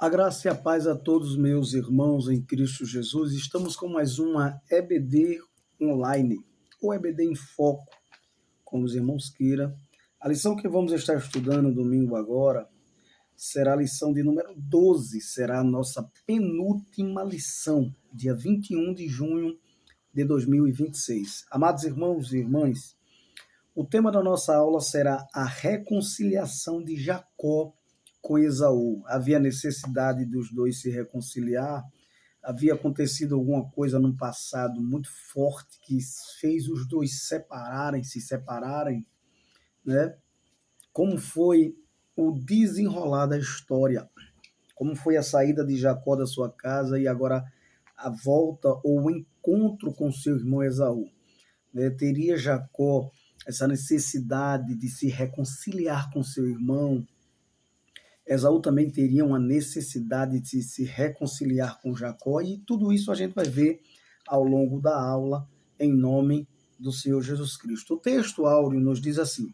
A graça e a paz a todos meus irmãos em Cristo Jesus. Estamos com mais uma EBD online, ou EBD em Foco, como os irmãos queiram. A lição que vamos estar estudando domingo agora será a lição de número 12, será a nossa penúltima lição, dia 21 de junho de 2026. Amados irmãos e irmãs, o tema da nossa aula será a reconciliação de Jacó com Esaú. Havia necessidade dos dois se reconciliar, havia acontecido alguma coisa no passado muito forte que fez os dois se separarem, né? Como foi o desenrolar da história, como foi a saída de Jacó da sua casa e agora a volta ou o encontro com seu irmão Esaú. Teria Jacó essa necessidade de se reconciliar com seu irmão. Esaú também teria uma necessidade de se reconciliar com Jacó, e tudo isso a gente vai ver ao longo da aula, em nome do Senhor Jesus Cristo. O texto áureo nos diz assim: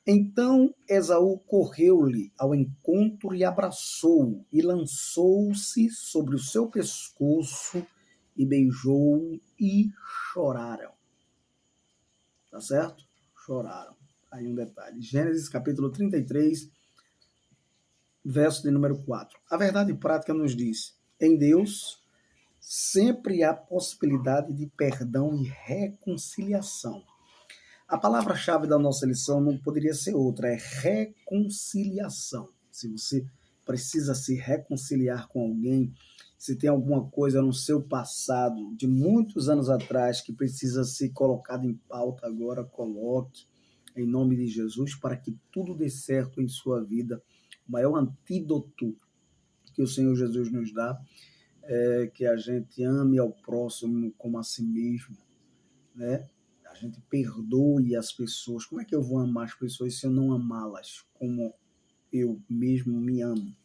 então Esaú correu-lhe ao encontro e abraçou-o, e lançou-se sobre o seu pescoço, e beijou-o, e choraram. Tá certo? Choraram. Aí um detalhe. Gênesis capítulo 33, verso de número 4. A verdade prática nos diz: em Deus sempre há possibilidade de perdão e reconciliação. A palavra-chave da nossa lição não poderia ser outra, é reconciliação. Se você precisa se reconciliar com alguém, se tem alguma coisa no seu passado, de muitos anos atrás, que precisa ser colocado em pauta agora, coloque em nome de Jesus, para que tudo dê certo em sua vida. O maior antídoto que o Senhor Jesus nos dá é que a gente ame ao próximo como a si mesmo, né? A gente perdoe as pessoas. Como é que eu vou amar as pessoas se eu não amá-las como eu mesmo me amo?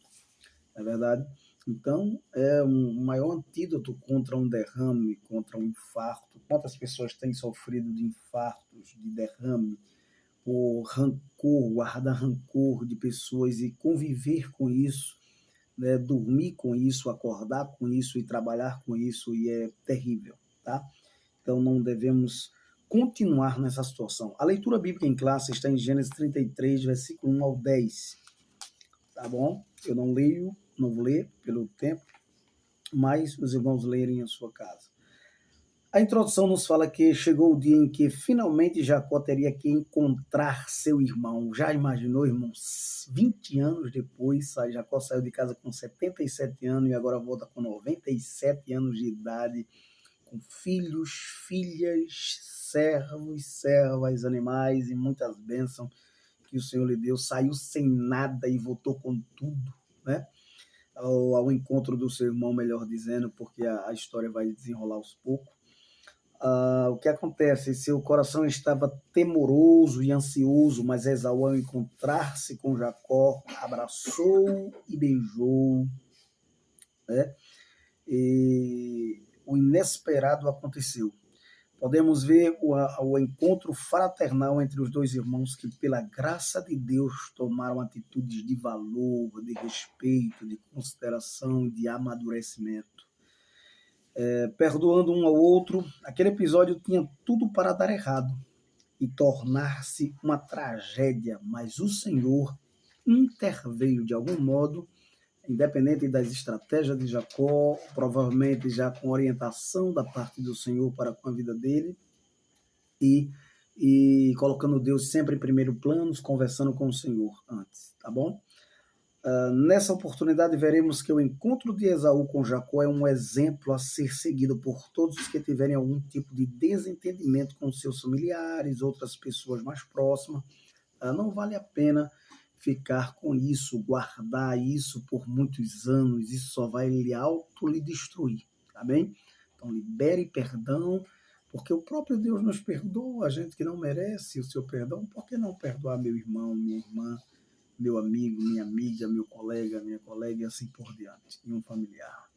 Não é verdade? Então, é um maior antídoto contra um derrame, contra um infarto. Quantas pessoas têm sofrido de infartos, de derrame, por rancor, guardar rancor de pessoas e conviver com isso, né? Dormir com isso, acordar com isso e trabalhar com isso, e é terrível, tá? Então não devemos continuar nessa situação. A leitura bíblica em classe está em Gênesis 33, versículo 1 ao 10, tá bom? Eu não leio, não vou ler pelo tempo, mas os irmãos lerem em sua casa. A introdução nos fala que chegou o dia em que finalmente Jacó teria que encontrar seu irmão. Já imaginou, irmãos? 20 anos depois, Jacó saiu de casa com 77 anos e agora volta com 97 anos de idade, com filhos, filhas, servos, servas, animais e muitas bênçãos que o Senhor lhe deu. Saiu sem nada e voltou com tudo, né? Ao encontro do seu irmão, melhor dizendo, porque a história vai desenrolar aos poucos. O que acontece? Seu coração estava temoroso e ansioso, mas Esaú, ao encontrar-se com Jacó, abraçou e beijou, né? E o inesperado aconteceu. Podemos ver o encontro fraternal entre os dois irmãos que, pela graça de Deus, tomaram atitudes de valor, de respeito, de consideração, de amadurecimento. Perdoando um ao outro, aquele episódio tinha tudo para dar errado e tornar-se uma tragédia, mas o Senhor interveio de algum modo, independente das estratégias de Jacó, provavelmente já com orientação da parte do Senhor para com a vida dele, e colocando Deus sempre em primeiro plano, conversando com o Senhor antes, tá bom? Nessa oportunidade veremos que o encontro de Esaú com Jacó é um exemplo a ser seguido por todos os que tiverem algum tipo de desentendimento com seus familiares, outras pessoas mais próximas. Não vale a pena ficar com isso, guardar isso por muitos anos, isso só vai lhe destruir, tá bem? Então libere perdão, porque o próprio Deus nos perdoa, a gente que não merece o seu perdão. Por que não perdoar meu irmão, minha irmã, meu amigo, minha amiga, meu colega, minha colega e assim por diante, e um familiar?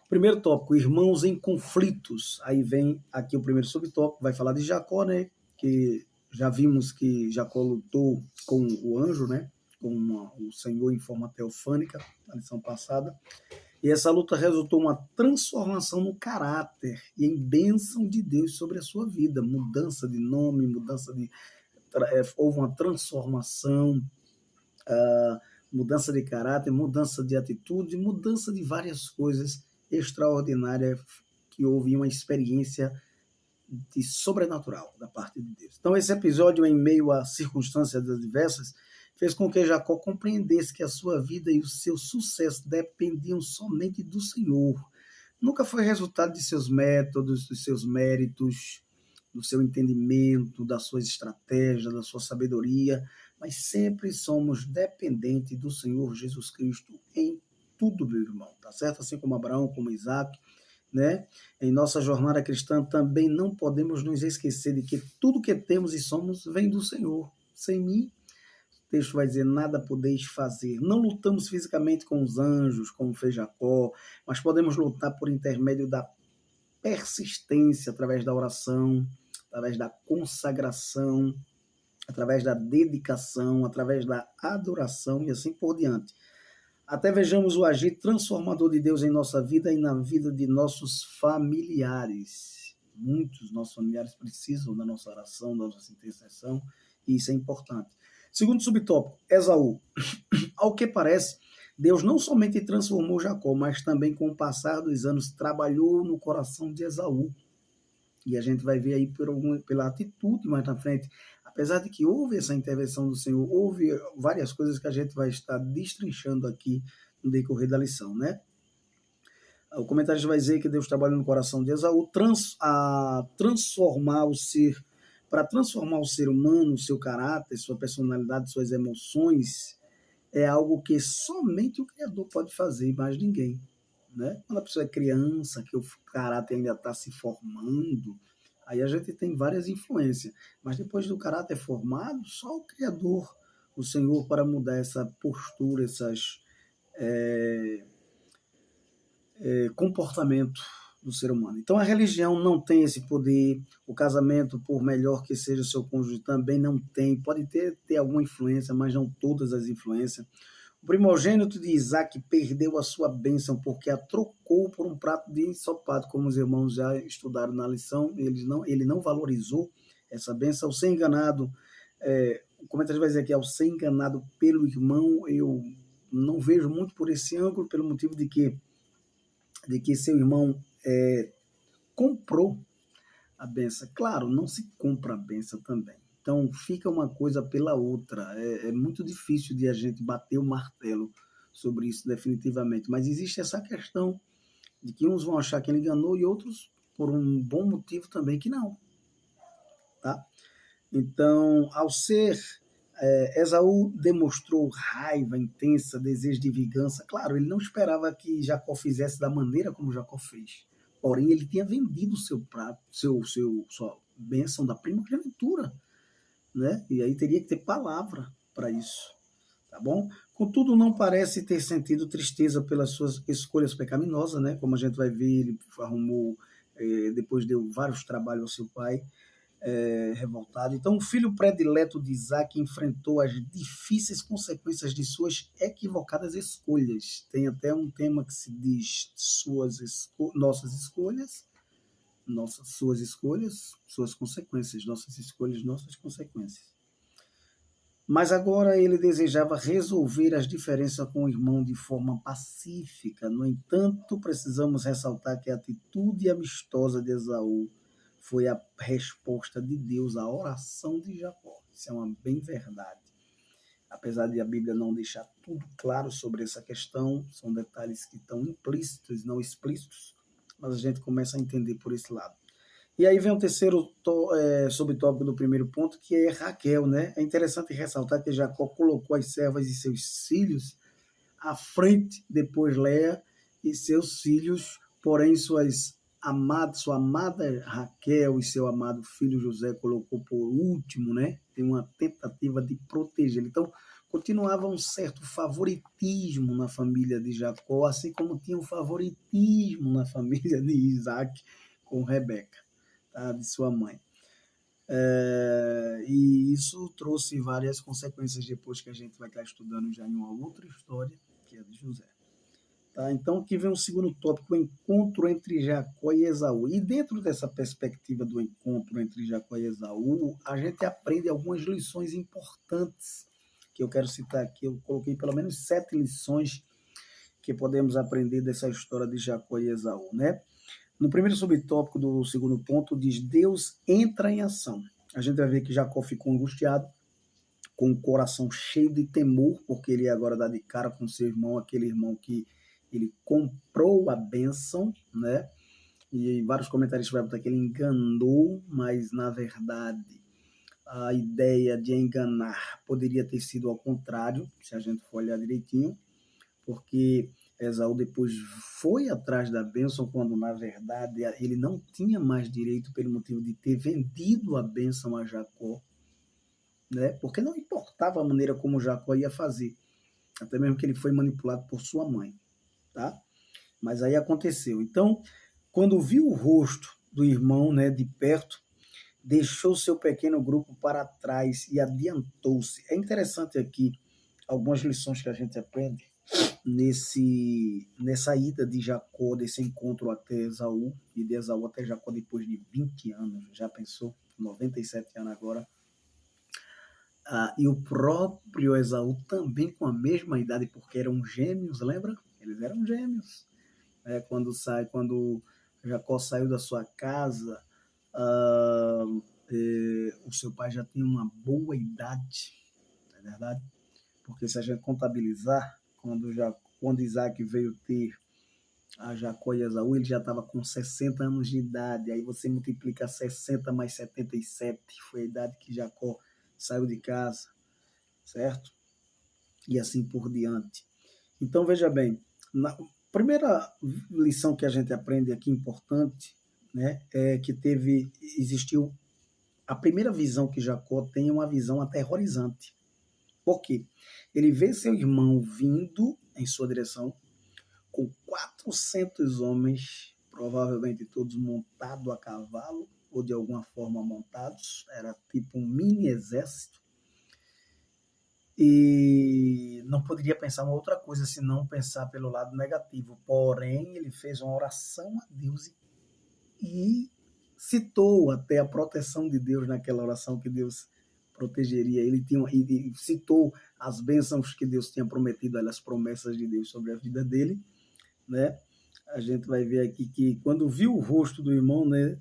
Primeiro tópico, irmãos em conflitos. Aí vem aqui o primeiro subtópico, vai falar de Jacó, né? Que já vimos que Jacó lutou com o anjo, né? com o Senhor em forma teofânica, na lição passada. E essa luta resultou em uma transformação no caráter e em bênção de Deus sobre a sua vida. Mudança de nome, houve uma transformação, mudança de caráter, mudança de atitude, mudança de várias coisas extraordinárias que houve uma experiência de sobrenatural da parte de Deus. Então esse episódio, em meio a circunstâncias diversas, fez com que Jacó compreendesse que a sua vida e o seu sucesso dependiam somente do Senhor. Nunca foi resultado de seus métodos, dos seus méritos, do seu entendimento, das suas estratégias, da sua sabedoria, mas sempre somos dependentes do Senhor Jesus Cristo em tudo, meu irmão, tá certo? Assim como Abraão, como Isaac, né? Em nossa jornada cristã também não podemos nos esquecer de que tudo que temos e somos vem do Senhor. Sem mim, o texto vai dizer, nada podeis fazer. Não lutamos fisicamente com os anjos, como fez Jacó, mas podemos lutar por intermédio da persistência, através da oração, através da consagração, através da dedicação, através da adoração e assim por diante. Até vejamos o agir transformador de Deus em nossa vida e na vida de nossos familiares. Muitos nossos familiares precisam da nossa oração, da nossa intercessão, e isso é importante. Segundo subtópico, Esaú. Ao que parece, Deus não somente transformou Jacó, mas também, com o passar dos anos, trabalhou no coração de Esaú. E a gente vai ver aí pela atitude mais na frente. Apesar de que houve essa intervenção do Senhor, houve várias coisas que a gente vai estar destrinchando aqui no decorrer da lição, né? O comentarista vai dizer que Deus trabalha no coração de Esaú para transformar o ser humano, seu caráter, sua personalidade, suas emoções, é algo que somente o Criador pode fazer, mais ninguém. Né? Quando a pessoa é criança, que o caráter ainda está se formando, aí a gente tem várias influências. Mas depois do caráter formado, só o Criador, o Senhor, para mudar essa postura, esses comportamento do ser humano. Então a religião não tem esse poder, o casamento, por melhor que seja o seu cônjuge, também não tem. Pode ter alguma influência, mas não todas as influências. O primogênito de Isaac perdeu a sua bênção porque a trocou por um prato de ensopado, como os irmãos já estudaram na lição. Ele não valorizou essa bênção. Ao ser enganado, o comentário vai dizer aqui, ao ser enganado pelo irmão, eu não vejo muito por esse ângulo, pelo motivo de que seu irmão comprou a bênção. Claro, não se compra a bênção também. Então, fica uma coisa pela outra. É muito difícil de a gente bater o martelo sobre isso definitivamente. Mas existe essa questão de que uns vão achar que ele enganou e outros, por um bom motivo também, que não. Tá? Então, ao ser... Esaú demonstrou raiva intensa, desejo de vingança. Claro, ele não esperava que Jacó fizesse da maneira como Jacó fez. Porém, ele tinha vendido seu prato, sua bênção da primogenitura. Né? E aí teria que ter palavra para isso, tá bom? Contudo, não parece ter sentido tristeza pelas suas escolhas pecaminosas, né? Como a gente vai ver, ele arrumou, depois deu vários trabalhos ao seu pai, revoltado. Então, o filho predileto de Isaac enfrentou as difíceis consequências de suas equivocadas escolhas. Tem até um tema que se diz nossas escolhas, suas consequências, nossas escolhas, nossas consequências. Mas agora ele desejava resolver as diferenças com o irmão de forma pacífica. No entanto, precisamos ressaltar que a atitude amistosa de Esaú foi a resposta de Deus à oração de Jacó. Isso é uma bem verdade. Apesar de a Bíblia não deixar tudo claro sobre essa questão, são detalhes que estão implícitos, não explícitos, mas a gente começa a entender por esse lado. E aí vem o terceiro subtópico do primeiro ponto, que é Raquel, né? É interessante ressaltar que Jacó colocou as servas e seus filhos à frente, depois Léa e seus filhos, porém sua amada Raquel e seu amado filho José colocou por último, né? Tem uma tentativa de protegê-lo. Então, continuava um certo favoritismo na família de Jacó, assim como tinha um favoritismo na família de Isaac com Rebeca, tá? De sua mãe. E isso trouxe várias consequências depois que a gente vai estar estudando já em uma outra história, que é de José. Tá? Então, aqui vem o segundo tópico, o encontro entre Jacó e Esaú. E dentro dessa perspectiva do encontro entre Jacó e Esaú, a gente aprende algumas lições importantes que eu quero citar aqui. Eu coloquei pelo menos 7 lições que podemos aprender dessa história de Jacó e Esaú, né? No primeiro subtópico do segundo ponto, diz Deus entra em ação. A gente vai ver que Jacó ficou angustiado, com o coração cheio de temor, porque ele agora dá de cara com seu irmão, aquele irmão que ele comprou a bênção, né? E vários comentários vai botar que ele enganou, mas na verdade a ideia de enganar poderia ter sido ao contrário, se a gente for olhar direitinho, porque Esaú depois foi atrás da bênção, quando na verdade ele não tinha mais direito pelo motivo de ter vendido a bênção a Jacó, né? Porque não importava a maneira como Jacó ia fazer, até mesmo que ele foi manipulado por sua mãe, tá? Mas aí aconteceu. Então, quando viu o rosto do irmão, né, de perto, deixou seu pequeno grupo para trás e adiantou-se. É interessante aqui algumas lições que a gente aprende nessa ida de Jacó, desse encontro até Esaú, e de Esaú até Jacó depois de 20 anos, já pensou? 97 anos agora. E o próprio Esaú também com a mesma idade, porque eram gêmeos, lembra? Eles eram gêmeos. Quando Jacó saiu da sua casa, o seu pai já tinha uma boa idade, não é verdade? Porque se a gente contabilizar, quando Isaac veio ter a Jacó e Esaú, ele já estava com 60 anos de idade. Aí você multiplica 60 mais 77, foi a idade que Jacó saiu de casa, certo? E assim por diante. Então, veja bem, na primeira lição que a gente aprende aqui importante, né, é que existiu a primeira visão que Jacó tem, é uma visão aterrorizante. Por quê? Ele vê seu irmão vindo em sua direção com 400 homens, provavelmente todos montados a cavalo ou de alguma forma montados, era tipo um mini exército, e não poderia pensar uma outra coisa senão pensar pelo lado negativo. Porém, ele fez uma oração a Deus e citou até a proteção de Deus naquela oração, que Deus protegeria. E citou as bênçãos que Deus tinha prometido, as promessas de Deus sobre a vida dele, né? A gente vai ver aqui que quando viu o rosto do irmão, né,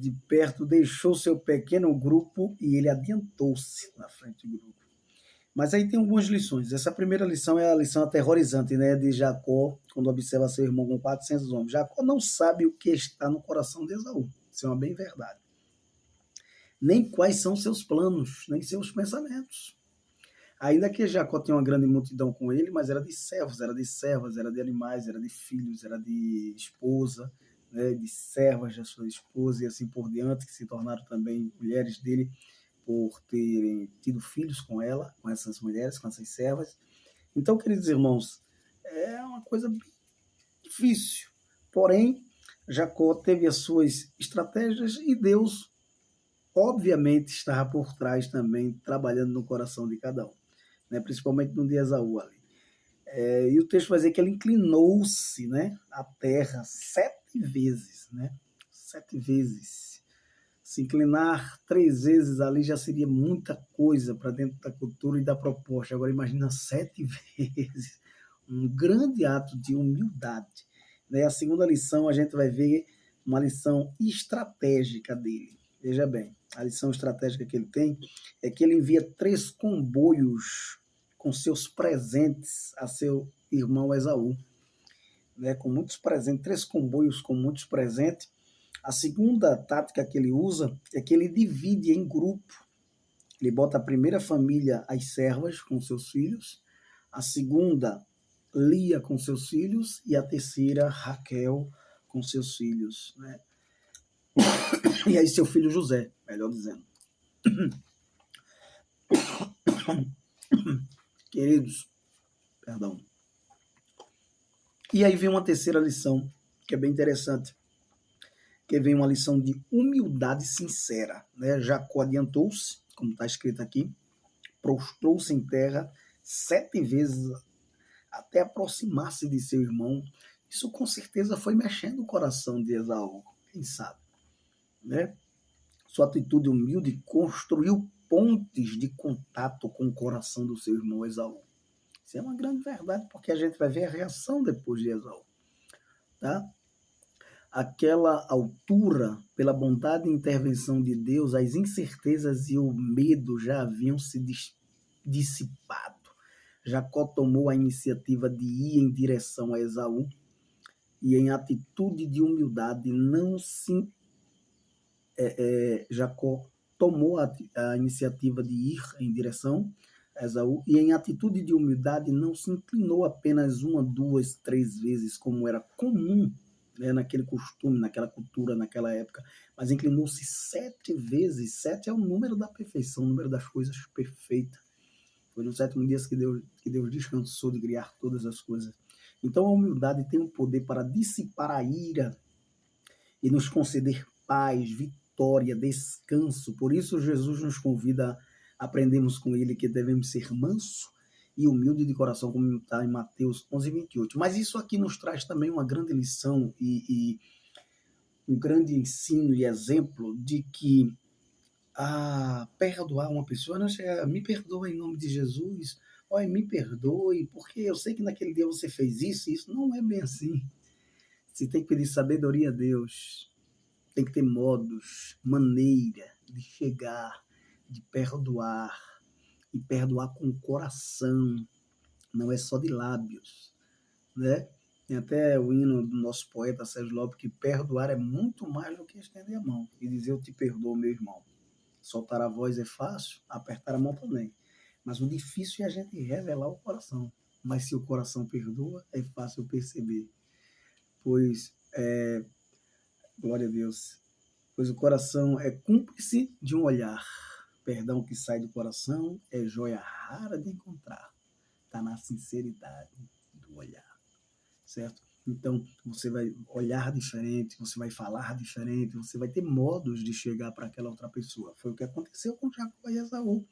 de perto, deixou seu pequeno grupo e ele adiantou-se na frente do grupo. Mas aí tem algumas lições. Essa primeira lição é a lição aterrorizante, né, de Jacó, quando observa seu irmão com 400 homens. Jacó não sabe o que está no coração de Esaú. Isso é uma bem verdade. Nem quais são seus planos, nem seus pensamentos. Ainda que Jacó tinha uma grande multidão com ele, mas era de servos, era de servas, era de animais, era de filhos, era de esposa, né, de servas da sua esposa e assim por diante, que se tornaram também mulheres dele por terem tido filhos com ela, com essas mulheres, com essas servas. Então, queridos irmãos, é uma coisa bem difícil. Porém, Jacó teve as suas estratégias e Deus, obviamente, estava por trás também, trabalhando no coração de cada um, né? Principalmente no de Esaú ali. E o texto vai dizer que ele inclinou-se, né, à terra 7 vezes, né? 7 vezes. Se inclinar 3 vezes ali já seria muita coisa para dentro da cultura e da proposta. Agora imagina 7 vezes. Um grande ato de humildade. Né? A segunda lição a gente vai ver uma lição estratégica dele. Veja bem, a lição estratégica que ele tem é que ele envia 3 comboios com seus presentes a seu irmão Esaú. Né? Com muitos presentes, 3 comboios com muitos presentes. A segunda tática que ele usa é que ele divide em grupo. Ele bota a primeira família, as servas, com seus filhos, a segunda, Lia, com seus filhos, e a terceira, Raquel, com seus filhos. Né? E aí seu filho José, melhor dizendo. Queridos, perdão. E aí vem uma terceira lição, que é bem interessante. que vem uma lição de humildade sincera, né? Jacó adiantou-se, como está escrito aqui, prostrou-se em terra 7 vezes até aproximar-se de seu irmão. Isso com certeza foi mexendo o coração de Esaú, quem sabe, né? Sua atitude humilde construiu pontes de contato com o coração do seu irmão Esaú. Isso é uma grande verdade, porque a gente vai ver a reação depois de Esaú, tá? Aquela altura, pela bondade e intervenção de Deus, as incertezas e o medo já haviam se dissipado. Jacó tomou a iniciativa de ir em direção a Esaú e, em atitude de humildade, não se Jacó tomou a iniciativa de ir em direção a Esaú e, em atitude de humildade, não se inclinou apenas uma, duas, três vezes, como era comum, né, naquele costume, naquela cultura, naquela época, mas inclinou-se 7 vezes. 7 é o número da perfeição, o número das coisas perfeitas. Foi no sétimo dia que Deus descansou de criar todas as coisas. Então a humildade tem o poder para dissipar a ira e nos conceder paz, vitória, descanso. Por isso Jesus nos convida a aprendermos com ele que devemos ser manso e humilde de coração, como está em Mateus 11:28. Mas isso aqui nos traz também uma grande lição e um grande ensino e exemplo de que perdoar uma pessoa, não chega, me perdoa em nome de Jesus, olha, me perdoe, porque eu sei que naquele dia você fez isso, e isso não é bem assim. Você tem que pedir sabedoria a Deus, tem que ter modos, maneira de chegar, de perdoar, e perdoar com o coração, não é só de lábios, né? Tem até o hino do nosso poeta Sérgio Lopes que perdoar é muito mais do que estender a mão e dizer eu te perdoo, meu irmão. Soltar a voz é fácil, apertar a mão também. Mas o difícil é a gente revelar o coração. Mas se o coração perdoa, é fácil perceber. Pois, glória a Deus, pois o coração é cúmplice de um olhar. Perdão que sai do coração é joia rara de encontrar. Está na sinceridade do olhar, certo? Então, você vai olhar diferente, você vai falar diferente, você vai ter modos de chegar para aquela outra pessoa. Foi o que aconteceu com Jacó e Esaú.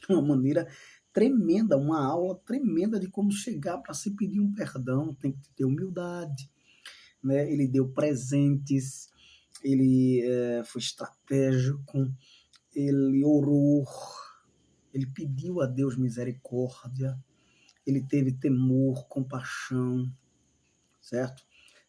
Uma maneira tremenda, uma aula tremenda de como chegar para se pedir um perdão. Tem que ter humildade, né? Ele deu presentes, ele foi estratégico, ele orou, ele pediu a Deus misericórdia, ele teve temor, compaixão, certo?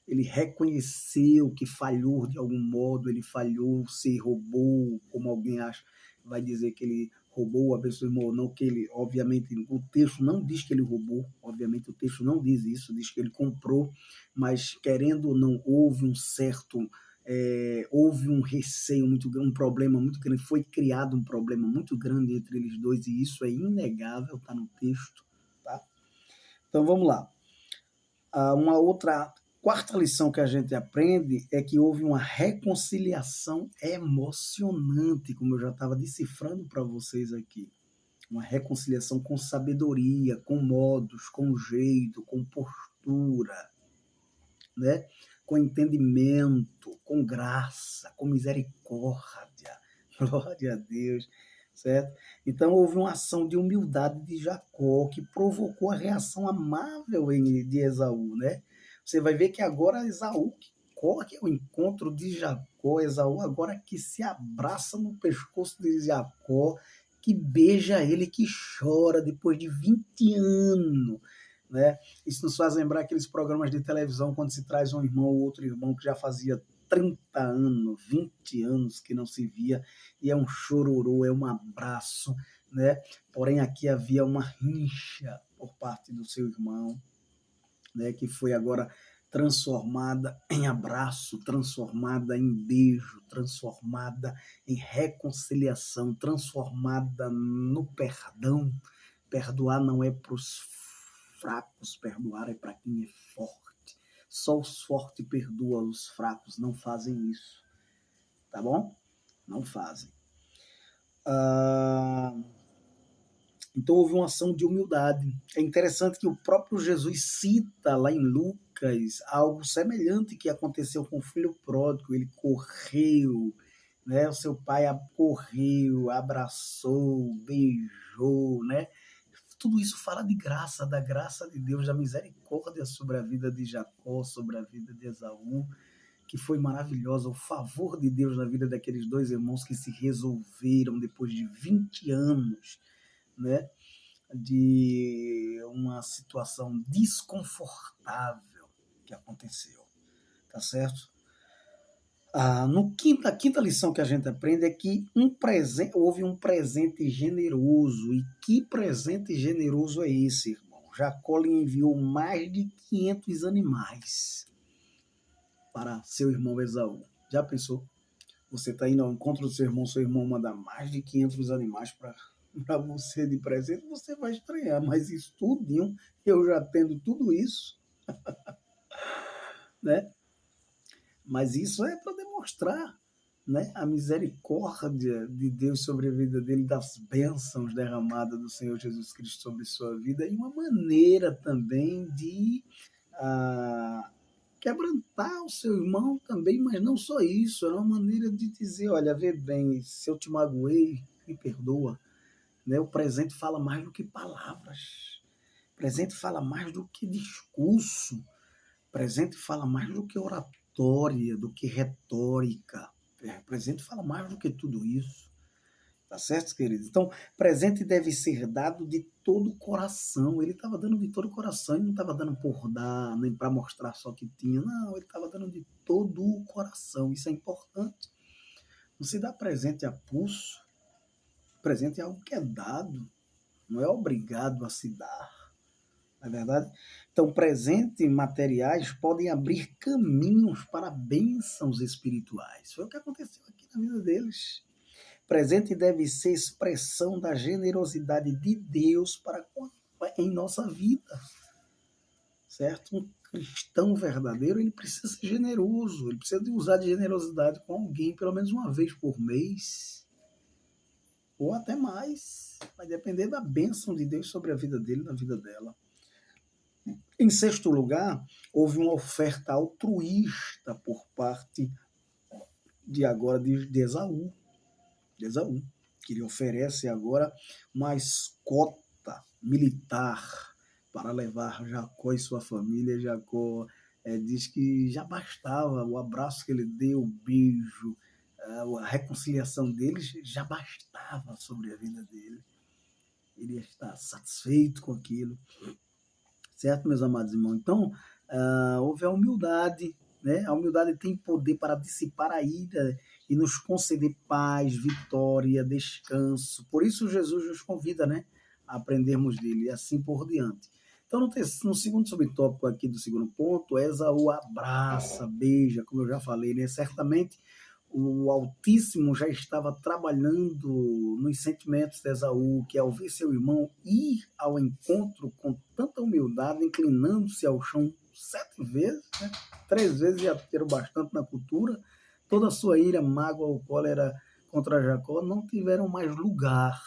Ele reconheceu que falhou de algum modo, ele falhou, se roubou, como alguém acha, vai dizer que ele roubou, a pessoa irmão, não que ele, obviamente, o texto não diz que ele roubou, obviamente o texto não diz isso, diz que ele comprou, mas querendo ou não, houve um certo, houve um receio muito grande, um problema muito grande, foi criado um problema muito grande entre eles dois, e isso é inegável, está no texto, tá? Então vamos lá. Uma outra quarta lição que a gente aprende é que houve uma reconciliação emocionante, como eu já estava decifrando para vocês aqui. Uma reconciliação com sabedoria, com modos, com jeito, com postura, né? Com entendimento, com graça, com misericórdia. Glória a Deus, certo? Então houve uma ação de humildade de Jacó que provocou a reação amável de Esaú, né? Você vai ver que agora Esaú que corre ao encontro de Jacó, Esaú agora que se abraça no pescoço de Jacó, que beija ele, que chora depois de 20 anos, né? Isso nos faz lembrar aqueles programas de televisão quando se traz um irmão ou outro irmão que já fazia 30 anos, 20 anos que não se via, e é um chororô, é um abraço, né? Porém aqui havia uma rincha por parte do seu irmão, né, que foi agora transformada em abraço, transformada em beijo, transformada em reconciliação, transformada no perdão. Perdoar não é para os fracos, perdoar é para quem é forte. Só os fortes perdoam, os fracos não fazem isso, tá bom? Não fazem. Então houve uma ação de humildade. É interessante que o próprio Jesus cita lá em Lucas Lucas, algo semelhante que aconteceu com o filho pródigo. Ele correu, né? O seu pai correu, abraçou, beijou, né? Tudo isso fala de graça, da graça de Deus, da misericórdia sobre a vida de Jacó, sobre a vida de Esaú, que foi maravilhosa, o favor de Deus na vida daqueles dois irmãos que se resolveram depois de 20 anos, né, de uma situação desconfortável que aconteceu, tá certo? A quinta lição que a gente aprende é que houve um presente generoso. E que presente generoso é esse, irmão? Jacó lhe enviou mais de 500 animais para seu irmão Esaú. Já pensou? Você está indo ao encontro do seu irmão manda mais de 500 animais para você de presente, você vai estranhar, mas isso tudinho, eu já tendo tudo isso, né? Mas isso é para demonstrar, né, a misericórdia de Deus sobre a vida dele, das bênçãos derramadas do Senhor Jesus Cristo sobre sua vida, e uma maneira também de quebrantar o seu irmão também, mas não só isso, era uma maneira de dizer, olha, vê bem, se eu te magoei, me perdoa. Né? O presente fala mais do que palavras, o presente fala mais do que discurso, o presente fala mais do que oratória, do que retórica, o presente fala mais do que tudo isso. Tá certo, querido? Então, presente deve ser dado de todo o coração. Ele estava dando de todo o coração, ele não estava dando por dar, nem para mostrar só que tinha. Não, ele estava dando de todo o coração. Isso é importante. Não se dá presente a pulso. Presente é algo que é dado, não é obrigado a se dar. Não é verdade? Então, presentes materiais podem abrir caminhos para bênçãos espirituais. Foi o que aconteceu aqui na vida deles. Presente deve ser expressão da generosidade de Deus em nossa vida, certo? Um cristão verdadeiro, ele precisa ser generoso, ele precisa de usar de generosidade com alguém pelo menos uma vez por mês, ou até mais, vai depender da bênção de Deus sobre a vida dele, na vida dela. Em sexto lugar, houve uma oferta altruísta por parte de Esaú. Que ele oferece agora uma escolta militar para levar Jacó e sua família. Jacó diz que já bastava o abraço que ele deu, o beijo, a reconciliação deles já bastava sobre a vida dele. Ele está satisfeito com aquilo. Certo, meus amados irmãos? Então, houve a humildade, né? A humildade tem poder para dissipar a ira e nos conceder paz, vitória, descanso. Por isso Jesus nos convida, né, a aprendermos dele e assim por diante. Então, no segundo subtópico aqui do segundo ponto, Esaú abraça, beija, como eu já falei, né? Certamente o Altíssimo já estava trabalhando nos sentimentos de Esaú, que ao ver seu irmão ir ao encontro com tanta humildade, inclinando-se ao chão 7 vezes, né? 3 vezes já ter bastante na cultura, toda a sua ira, mágoa ou cólera contra Jacó não tiveram mais lugar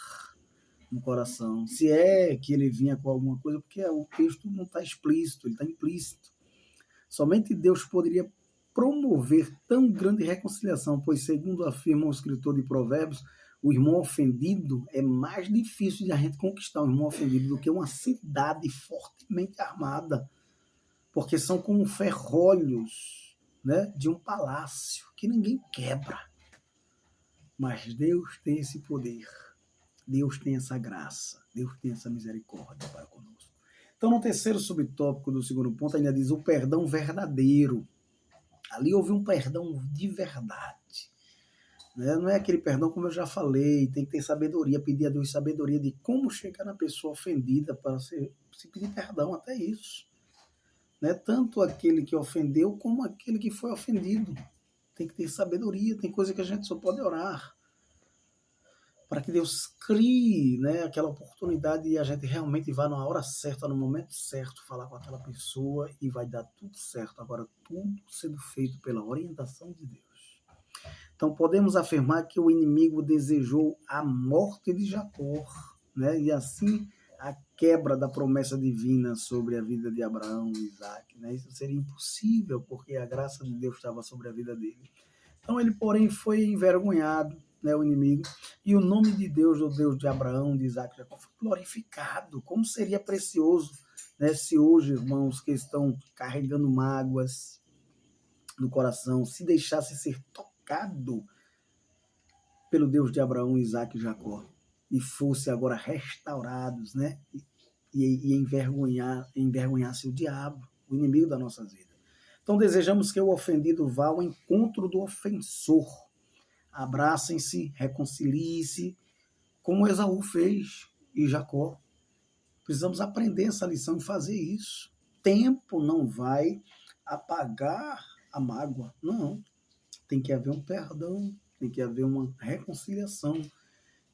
no coração. Se é que ele vinha com alguma coisa, porque o texto não está explícito, ele está implícito. Somente Deus poderia promover tão grande reconciliação, pois, segundo afirma o escritor de Provérbios, o irmão ofendido é mais difícil de a gente conquistar um irmão ofendido do que uma cidade fortemente armada, porque são como ferrolhos, né, de um palácio que ninguém quebra. Mas Deus tem esse poder, Deus tem essa graça, Deus tem essa misericórdia para conosco. Então, no terceiro subtópico do segundo ponto, ainda diz o perdão verdadeiro. Ali houve um perdão de verdade. Né? Não é aquele perdão, como eu já falei, tem que ter sabedoria, pedir a Deus sabedoria de como chegar na pessoa ofendida para se pedir perdão, até isso. Né? Tanto aquele que ofendeu, como aquele que foi ofendido. Tem que ter sabedoria, tem coisa que a gente só pode orar. Para que Deus crie, né, aquela oportunidade e a gente realmente vá na hora certa, no momento certo, falar com aquela pessoa e vai dar tudo certo. Agora, tudo sendo feito pela orientação de Deus. Então, podemos afirmar que o inimigo desejou a morte de Jacó, né, e assim quebra da promessa divina sobre a vida de Abraão e Isaac. Né? Isso seria impossível, porque a graça de Deus estava sobre a vida dele. Então ele, porém, foi envergonhado, né, o inimigo, e o nome de Deus, o Deus de Abraão, de Isaac, de Jacó, foi glorificado. Como seria precioso, né, se hoje, irmãos, que estão carregando mágoas no coração, se deixasse ser tocado pelo Deus de Abraão, Isaac e Jacó, e fosse agora restaurados, né, e envergonhasse o diabo, o inimigo das nossas vidas. Então desejamos que o ofendido vá ao encontro do ofensor. Abracem-se, reconciliem-se, como Esaú fez e Jacó. Precisamos aprender essa lição e fazer isso. Tempo não vai apagar a mágoa, não. Tem que haver um perdão, tem que haver uma reconciliação,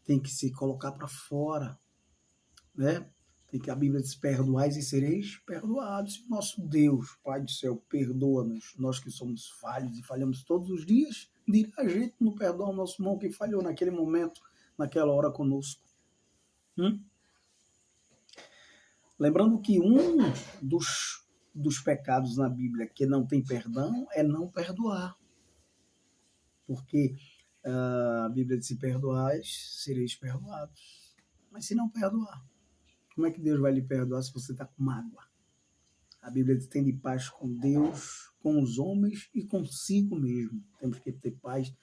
tem que se colocar para fora, né? Tem que a Bíblia diz, perdoais e sereis perdoados. Nosso Deus, Pai do céu, perdoa-nos, nós que somos falhos e falhamos todos os dias, dirá a gente não perdoa o nosso irmão que falhou naquele momento, naquela hora conosco. Lembrando que um dos pecados na Bíblia que não tem perdão é não perdoar. Porque a Bíblia diz, se perdoais, sereis perdoados. Mas se não perdoar, como é que Deus vai lhe perdoar se você está com mágoa? A Bíblia diz, tem de paz com Deus, com os homens e consigo mesmo. Temos que ter paz.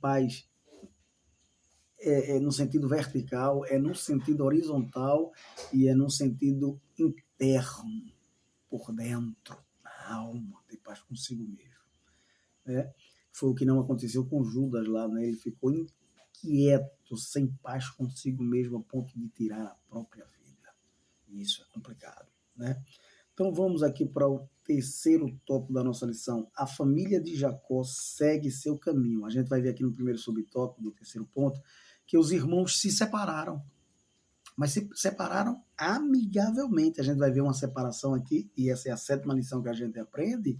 Paz no sentido vertical, é no sentido horizontal e é no sentido interno, por dentro, na alma, ter paz consigo mesmo. Né? Foi o que não aconteceu com Judas lá, né? Ele ficou inquieto, sem paz consigo mesmo, a ponto de tirar a própria vida. E isso é complicado, né? Então vamos aqui para o terceiro tópico da nossa lição. A família de Jacó segue seu caminho. A gente vai ver aqui no primeiro subtópico do terceiro ponto que os irmãos se separaram, mas se separaram amigavelmente. A gente vai ver uma separação aqui, e essa é a sétima lição que a gente aprende,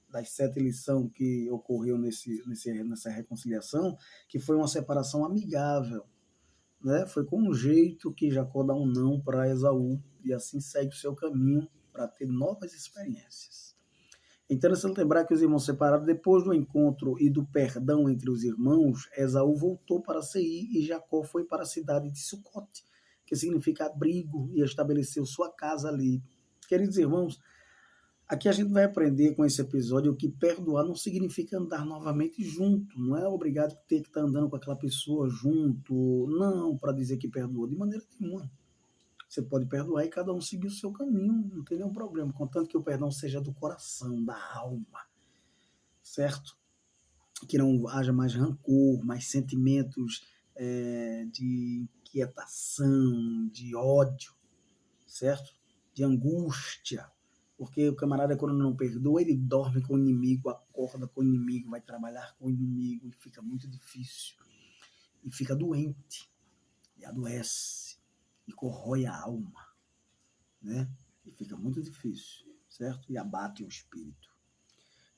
das 7 lições que ocorreu nessa reconciliação, que foi uma separação amigável. Né? Foi com um jeito que Jacó dá um não para Esaú, e assim segue o seu caminho para ter novas experiências. É interessante lembrar que os irmãos separaram depois do encontro e do perdão entre os irmãos. Esaú voltou para Seir e Jacó foi para a cidade de Sucote, que significa abrigo, e estabeleceu sua casa ali. Queridos irmãos, aqui a gente vai aprender com esse episódio que perdoar não significa andar novamente junto. Não é obrigado a ter que estar andando com aquela pessoa junto, não, para dizer que perdoou, de maneira nenhuma. Você pode perdoar e cada um seguir o seu caminho, não tem nenhum problema, contanto que o perdão seja do coração, da alma, certo? Que não haja mais rancor, mais sentimentos de inquietação, de ódio, certo? De angústia, porque o camarada, quando não perdoa, ele dorme com o inimigo, acorda com o inimigo, vai trabalhar com o inimigo, e fica muito difícil, e fica doente, e adoece, e corrói a alma, né? E fica muito difícil, certo? E abate o espírito.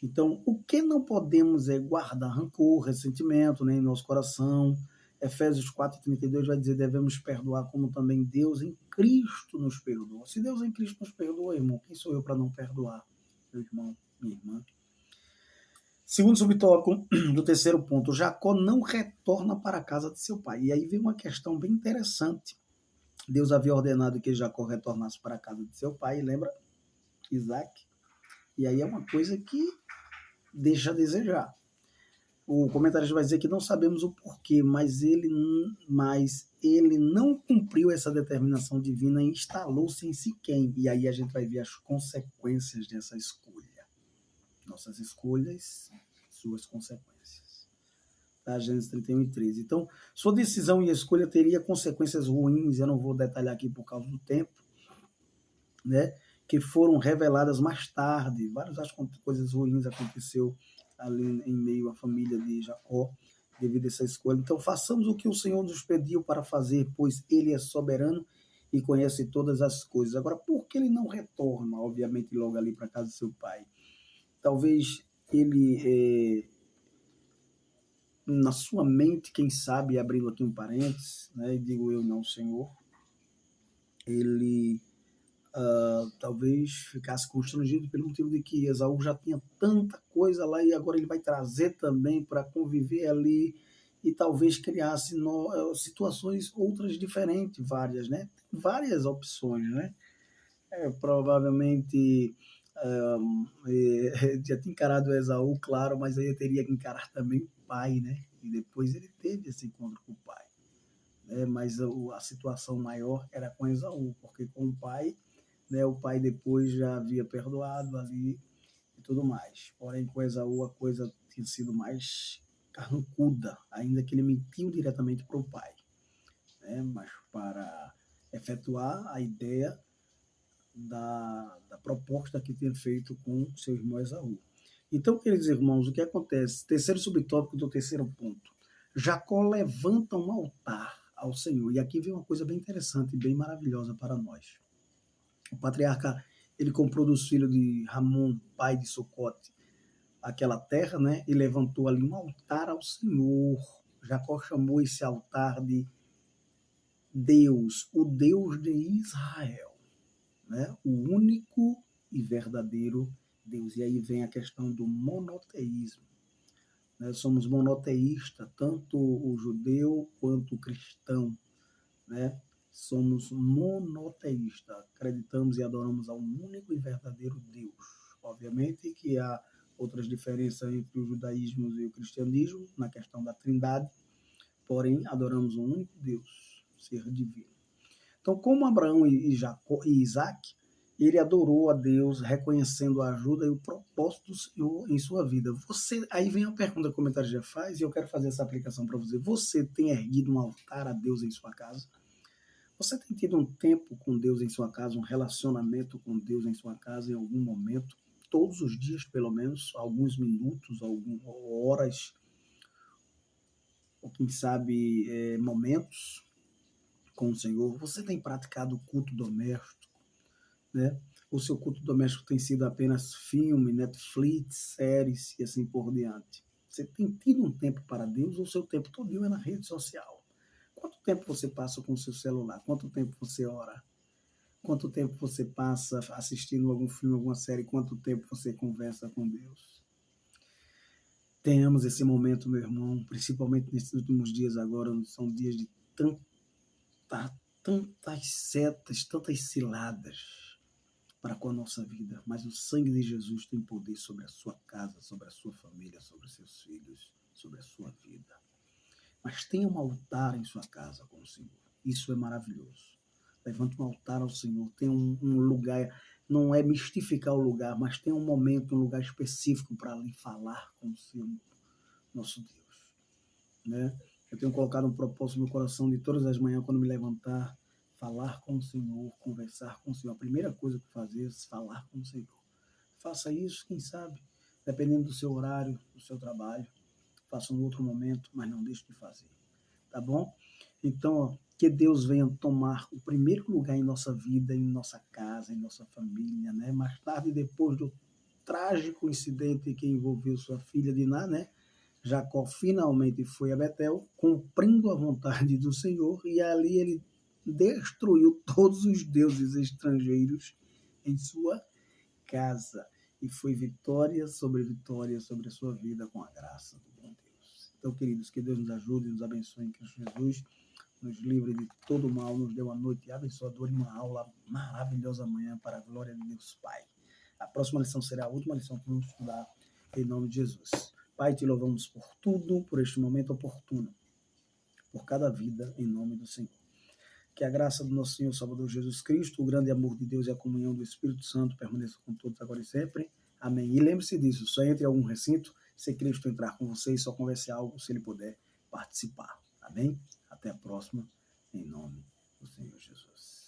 Então, o que não podemos é guardar rancor, ressentimento, né, em nosso coração. Efésios 4:32 vai dizer, devemos perdoar como também Deus em Cristo nos perdoa. Se Deus em Cristo nos perdoa, irmão, quem sou eu para não perdoar? Meu irmão, minha irmã. Segundo subtópico do terceiro ponto, Jacó não retorna para a casa de seu pai. E aí vem uma questão bem interessante. Deus havia ordenado que Jacó retornasse para a casa de seu pai, lembra? Isaac. E aí é uma coisa que deixa a desejar. O comentarista vai dizer que não sabemos o porquê, mas ele não cumpriu essa determinação divina e instalou-se em Siquém. E aí a gente vai ver as consequências dessa escolha. Nossas escolhas, suas consequências. Tá? Gênesis 31:13. Então, sua decisão e escolha teria consequências ruins, eu não vou detalhar aqui por causa do tempo, né? Que foram reveladas mais tarde. Várias coisas ruins aconteceu ali em meio à família de Jacó, devido a essa escolha. Então, façamos o que o Senhor nos pediu para fazer, pois Ele é soberano e conhece todas as coisas. Agora, por que ele não retorna, obviamente, logo ali para a casa do seu pai? Talvez ele, na sua mente, quem sabe, abrindo aqui um parênteses, né, e digo eu não, Senhor, ele talvez ficasse constrangido pelo motivo de que Esaú já tinha tanta coisa lá e agora ele vai trazer também para conviver ali e talvez criasse situações outras diferentes, várias, né? Várias opções, né? Provavelmente já tinha encarado o Esaú, claro, mas aí eu teria que encarar também o pai, né? E depois ele teve esse encontro com o pai. Mas a situação maior era com Esaú, porque com o pai depois já havia perdoado ali e tudo mais. Porém, com Esaú a coisa tinha sido mais carrancuda, ainda que ele mentiu diretamente para o pai, mas para efetuar a ideia da proposta que tinha feito com seu irmão Esaú. Então, queridos irmãos, o que acontece? Terceiro subtópico do terceiro ponto. Jacó levanta um altar ao Senhor. E aqui vem uma coisa bem interessante e bem maravilhosa para nós. O patriarca, ele comprou dos filhos de Ramon, pai de Sucote, aquela terra, né? E levantou ali um altar ao Senhor. Jacó chamou esse altar de Deus, o Deus de Israel, né? O único e verdadeiro Deus. E aí vem a questão do monoteísmo. Né? Somos monoteístas, tanto o judeu quanto o cristão, né? Somos monoteístas, acreditamos e adoramos a um único e verdadeiro Deus. Obviamente que há outras diferenças entre o judaísmo e o cristianismo na questão da trindade, porém adoramos um único Deus, ser divino. Então, como Abraão e Jacó e Isaac, ele adorou a Deus, reconhecendo a ajuda e o propósito do Senhor em sua vida. Aí vem a pergunta que o comentário já faz, e eu quero fazer essa aplicação para você. Você tem erguido um altar a Deus em sua casa? Você tem tido um tempo com Deus em sua casa, um relacionamento com Deus em sua casa em algum momento? Todos os dias, pelo menos, alguns minutos, algumas horas, ou quem sabe momentos com o Senhor? Você tem praticado o culto doméstico? Né? O seu culto doméstico tem sido apenas filme, Netflix, séries e assim por diante. Você tem tido um tempo para Deus ou o seu tempo todo é na rede social? Quanto tempo você passa com o seu celular? Quanto tempo você ora? Quanto tempo você passa assistindo algum filme, alguma série? Quanto tempo você conversa com Deus? Tenhamos esse momento, meu irmão, principalmente nesses últimos dias agora, são dias de tantas setas, tantas ciladas para com a nossa vida, mas o sangue de Jesus tem poder sobre a sua casa, sobre a sua família, sobre os seus filhos, sobre a sua vida. Mas tenha um altar em sua casa com o Senhor. Isso é maravilhoso. Levante um altar ao Senhor. Tenha um lugar, não é mistificar o lugar, mas tenha um momento, um lugar específico para ali falar com o Senhor, nosso Deus. Né? Eu tenho colocado um propósito no meu coração de todas as manhãs, quando me levantar, falar com o Senhor, conversar com o Senhor. A primeira coisa que fazer é falar com o Senhor. Faça isso, quem sabe, dependendo do seu horário, do seu trabalho. Faça um outro momento, mas não deixe de fazer. Tá bom? Então, que Deus venha tomar o primeiro lugar em nossa vida, em nossa casa, em nossa família, né? Mais tarde, depois do trágico incidente que envolveu sua filha Diná, né? Jacó finalmente foi a Betel, cumprindo a vontade do Senhor, e ali ele destruiu todos os deuses estrangeiros em sua casa. E foi vitória sobre a sua vida com a graça do bom Deus. Então, queridos, que Deus nos ajude, nos abençoe em Cristo Jesus, nos livre de todo mal, nos dê uma noite abençoadora e uma aula maravilhosa amanhã para a glória de Deus Pai. A próxima lição será a última lição que vamos estudar em nome de Jesus. Pai, te louvamos por tudo, por este momento oportuno, por cada vida, em nome do Senhor. Que a graça do nosso Senhor Salvador Jesus Cristo, o grande amor de Deus e a comunhão do Espírito Santo permaneça com todos agora e sempre. Amém. E lembre-se disso, só entre em algum recinto se Cristo entrar com você e só converse algo se ele puder participar. Amém? Até a próxima, em nome do Senhor Jesus.